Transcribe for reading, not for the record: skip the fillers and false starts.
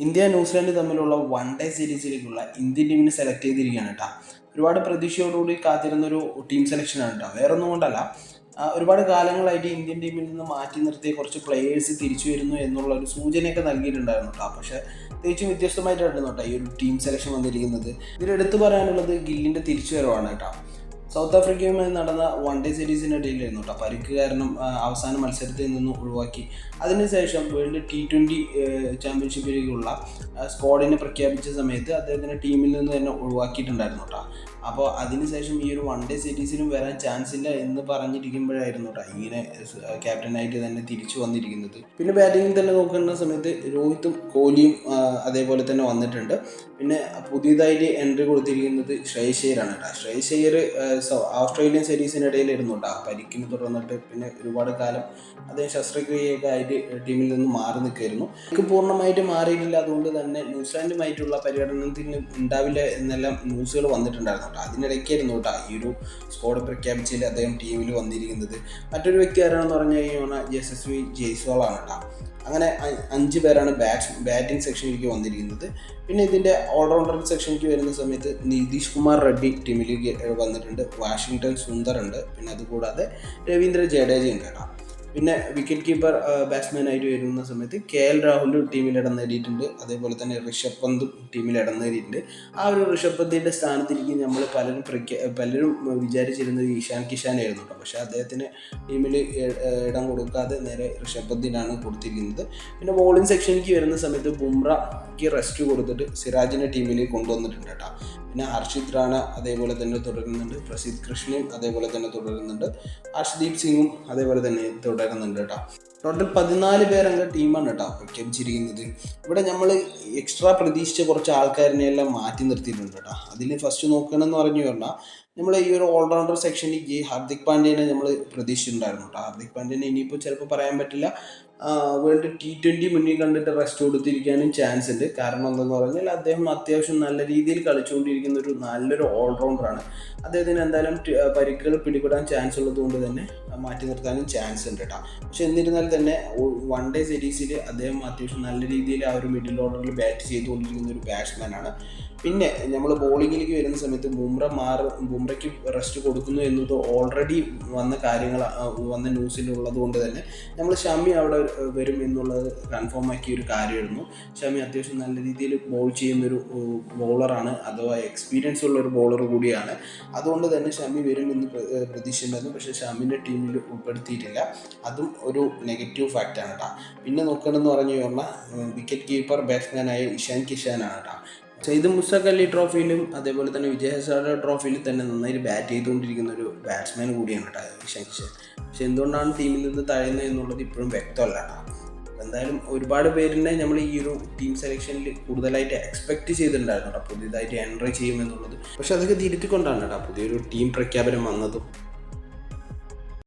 India New Zealand തമ്മിലുള്ള one day സീരീസിലേക്കുള്ള Indian ടീമിനെ select ചെയ്തിരിക്കുകയാണ് കേട്ടോ. ഒരുപാട് പ്രതീക്ഷയോടുകൂടി കാത്തിരുന്നൊരു ടീം സെലക്ഷനാണ് കേട്ടോ. വേറെ ഒന്നും കൊണ്ടല്ല, ഒരുപാട് കാലങ്ങളായിട്ട് ഇന്ത്യൻ ടീമിൽ നിന്ന് മാറ്റി നിർത്തിയ കുറച്ച് പ്ലെയേഴ്സ് തിരിച്ചു വരുന്നു എന്നുള്ള ഒരു സൂചനയൊക്കെ നൽകിയിട്ടുണ്ടായിരുന്നു കേട്ടോ. പക്ഷേ തികച്ചും വ്യത്യസ്തമായിട്ടായിരുന്നു കേട്ടോ ഈ ഒരു ടീം സെലക്ഷൻ വന്നിരിക്കുന്നത്. ഇതിലെടുത്തു പറയാനുള്ളത് ഗില്ലിൻ്റെ തിരിച്ചുവരവാണ് കേട്ടോ. സൗത്ത് ആഫ്രിക്കയുമായി നടന്ന വൺ ഡേ സീരീസിനിടയിലായിരുന്നു കേട്ടോ പരിക്ക് കാരണം അവസാന മത്സരത്തിൽ നിന്ന് ഒഴിവാക്കി. അതിനുശേഷം വേൾഡ് T20 ചാമ്പ്യൻഷിപ്പിലേക്കുള്ള സ്ക്വാഡിനെ പ്രഖ്യാപിച്ച സമയത്ത് അദ്ദേഹത്തിൻ്റെ ടീമിൽ നിന്ന് തന്നെ ഒഴിവാക്കിയിട്ടുണ്ടായിരുന്നു കേട്ടോ. അപ്പോൾ അതിനുശേഷം ഈ ഒരു വൺ ഡേ സീരീസിലും വരാൻ ചാൻസ് ഇല്ല എന്ന് പറഞ്ഞിരിക്കുമ്പോഴായിരുന്നു കേട്ടോ ഇങ്ങനെ ക്യാപ്റ്റനായിട്ട് തന്നെ തിരിച്ചു വന്നിരിക്കുന്നത്. പിന്നെ ബാറ്റിങ്ങിൽ തന്നെ നോക്കുന്ന സമയത്ത് രോഹിത്തും കോഹ്ലിയും അതേപോലെ തന്നെ വന്നിട്ടുണ്ട്. പിന്നെ പുതിയതായിട്ട് എൻട്രി കൊടുത്തിരിക്കുന്നത് ശ്രേയസ് അയ്യരാണ് കേട്ടോ. ശ്രേയസ് അയ്യർ ഓസ്ട്രേലിയൻ സീരീസിനിടയിലായിരുന്നു കേട്ടോ പരിക്കിന് തുടർന്നിട്ട് പിന്നെ ഒരുപാട് കാലം അദ്ദേഹം ശസ്ത്രക്രിയയൊക്കെ ആയിട്ട് ടീമിൽ നിന്ന് മാറി നിൽക്കുമായിരുന്നു. എനിക്ക് പൂർണ്ണമായിട്ട് മാറിയിട്ടില്ല, അതുകൊണ്ട് തന്നെ ന്യൂസിലാൻഡുമായിട്ടുള്ള പര്യടനത്തിന് ഉണ്ടാവില്ല എന്നെല്ലാം ന്യൂസുകൾ വന്നിട്ടുണ്ടായിരുന്നു കേട്ടോ. അതിനിടയ്ക്കായിരുന്നു കേട്ടോ ഈ ഒരു സ്ക്വാഡ് പ്രഖ്യാപിച്ചതിൽ അദ്ദേഹം ടീമിൽ വന്നിരിക്കുന്നത്. മറ്റൊരു വ്യക്തി ആരാണെന്ന് പറഞ്ഞു കഴിഞ്ഞാൽ യശസ്വി ജയ്സ്വാളാണ് കേട്ടോ. അങ്ങനെ 5 പേരാണ് ബാറ്റിംഗ് സെക്ഷനിലേക്ക് വന്നിരിക്കുന്നത്. പിന്നെ ഇതിൻ്റെ ഓൾറൗണ്ടർ സെക്ഷനിലേക്ക് വരുന്ന സമയത്ത് നിതീഷ് കുമാർ റെഡ്ഡി ടീമിലേക്ക് വന്നിട്ടുണ്ട്. വാഷിങ്ടൺ സുന്ദർ ഉണ്ട്. പിന്നെ അതുകൂടാതെ രവീന്ദ്ര ജഡേജ ഉണ്ട് കേട്ടോ. പിന്നെ വിക്കറ്റ് കീപ്പർ ബാറ്റ്സ്മാനായിട്ട് വരുന്ന സമയത്ത് KL രാഹുൽ ടീമിൽ ഇടം നേടിയിട്ടുണ്ട്. അതേപോലെ തന്നെ ഋഷഭ് പന്തും ടീമിൽ ഇടം നേടിയിട്ടുണ്ട്. ആ ഒരു ഋഷഭ് പന്തിൻ്റെ സ്ഥാനത്തിരിക്കും നമ്മൾ പലരും വിചാരിച്ചിരുന്നത് ഇഷാൻ കിഷാനായിരുന്നു കേട്ടോ. പക്ഷേ അദ്ദേഹത്തിന് ടീമിൽ ഇടം കൊടുക്കാതെ നേരെ ഋഷഭ് പന്തിനാണ് കൊടുത്തിരിക്കുന്നത്. പിന്നെ ബോളിംഗ് സെക്ഷനിലേക്ക് വരുന്ന സമയത്ത് ബുംറയ്ക്ക് റെസ്റ്റ് കൊടുത്തിട്ട് സിറാജിനെ ടീമിൽ കൊണ്ടുവന്നിട്ടുണ്ട് കേട്ടോ. പിന്നെ ഹർഷിത് റാണ അതേപോലെ തന്നെ തുടരുന്നുണ്ട്. പ്രസിദ്ധ് കൃഷ്ണയും അതേപോലെ തന്നെ തുടരുന്നുണ്ട്. ഹർഷ്ദീപ് സിംഗും അതേപോലെ തന്നെ തുടരുന്നുണ്ട് കേട്ടോ. ടോട്ടൽ 14 പേരംഗ ടീമാണ് കേട്ടോ പ്രഖ്യാപിച്ചിരിക്കുന്നത്. ഇവിടെ നമ്മൾ എക്സ്ട്രാ പ്രതീക്ഷിച്ച കുറച്ച് ആൾക്കാരിനെയെല്ലാം മാറ്റി നിർത്തിയിട്ടുണ്ട് കേട്ടോ. അതിൽ ഫസ്റ്റ് നോക്കണമെന്ന് പറഞ്ഞു പറഞ്ഞാൽ നമ്മൾ ഈ ഒരു ഓൾറൗണ്ടർ സെക്ഷനിലേക്ക് ഹാർദിക് പാണ്ഡ്യനെ നമ്മൾ പ്രതീക്ഷിച്ചിട്ടുണ്ടായിരുന്നു കേട്ടോ. ഹാർദിക് പാണ്ഡ്യനെ ഇനിയിപ്പോൾ ചിലപ്പോൾ പറയാൻ പറ്റില്ല, വേൾഡ് T20 മുന്നിൽ കണ്ടിട്ട് റെസ്റ്റ് കൊടുത്തിരിക്കാനും ചാൻസ് ഉണ്ട്. കാരണം എന്താണെന്ന് പറഞ്ഞാൽ അദ്ദേഹം അത്യാവശ്യം നല്ല രീതിയിൽ കളിച്ചുകൊണ്ടിരിക്കുന്ന ഒരു നല്ലൊരു ഓൾറൗണ്ടറാണ്. അദ്ദേഹത്തിന് എന്തായാലും പരിക്കുകൾ പിടിപെടാൻ ചാൻസ് ഉള്ളത് കൊണ്ട് തന്നെ മാറ്റി നിർത്താനും ചാൻസ് ഉണ്ട് കേട്ടോ. പക്ഷെ എന്നിരുന്നാൽ തന്നെ വൺ ഡേ സീരീസിൽ അദ്ദേഹം അത്യാവശ്യം നല്ല രീതിയിൽ ആ ഒരു മിഡിൽ ഓർഡറിൽ ബാറ്റ് ചെയ്തുകൊണ്ടിരിക്കുന്ന ഒരു ബാറ്റ്സ്മാനാണ്. പിന്നെ നമ്മൾ ബോളിങ്ങിലേക്ക് വരുന്ന സമയത്ത് ബുംറയ്ക്ക് റെസ്റ്റ് കൊടുക്കുന്നു എന്നത് ഓൾറെഡി വന്ന ന്യൂസിലുള്ളത് കൊണ്ട് തന്നെ നമ്മൾ ഷമി അവിടെ വരും എന്നുള്ളത് കൺഫേം ആക്കിയ ഒരു കാര്യമായിരുന്നു. ഷമി അത്യാവശ്യം നല്ല രീതിയിൽ ബോൾ ചെയ്യുന്നൊരു ബോളറാണ്, അഥവാ എക്സ്പീരിയൻസ് ഉള്ള ഒരു ബോളർ കൂടിയാണ്. അതുകൊണ്ട് തന്നെ ഷമി വരും എന്ന് പ്രതീക്ഷയുണ്ടായിരുന്നു. പക്ഷേ ഷമിൻ്റെ ടീമിൽ ഉൾപ്പെടുത്തിയിട്ടില്ല. അതും ഒരു നെഗറ്റീവ് ഫാക്റ്റാണ് കേട്ടോ. പിന്നെ നോക്കണമെന്ന് പറഞ്ഞു പറഞ്ഞാൽ വിക്കറ്റ് കീപ്പർ ബാറ്റ്സ്മാനായ ഇഷാൻ കിഷാനാണ് കേട്ടോ. സെയ്ദ് മുസ്തഖ് അലി ട്രോഫിയിലും അതേപോലെ തന്നെ വിജയ് ഹസാരെ ട്രോഫിയിൽ തന്നെ നന്നായി ബാറ്റ് ചെയ്തുകൊണ്ടിരിക്കുന്ന ഒരു ബാറ്റ്സ്മാൻ കൂടിയാണ് കേട്ടോ ഇഷാൻ കിഷാൻ. പക്ഷെ എന്തുകൊണ്ടാണ് ടീമിൽ നിന്ന് തഴയുന്നത് എന്നുള്ളത് ഇപ്പോഴും വ്യക്തമല്ല കേട്ടോ. എന്തായാലും ഒരുപാട് പേരിനെ നമ്മൾ ഈ ഒരു ടീം സെലക്ഷനിൽ കൂടുതലായിട്ട് എക്സ്പെക്റ്റ് ചെയ്തിട്ടുണ്ടായിരുന്നു കേട്ടോ പുതിയതായിട്ട് എൻട്രി ചെയ്യുമെന്നുള്ളത്. പക്ഷെ അതൊക്കെ തിരുത്തിക്കൊണ്ടാണ് കേട്ടോ പുതിയൊരു ടീം പ്രഖ്യാപനം വന്നതും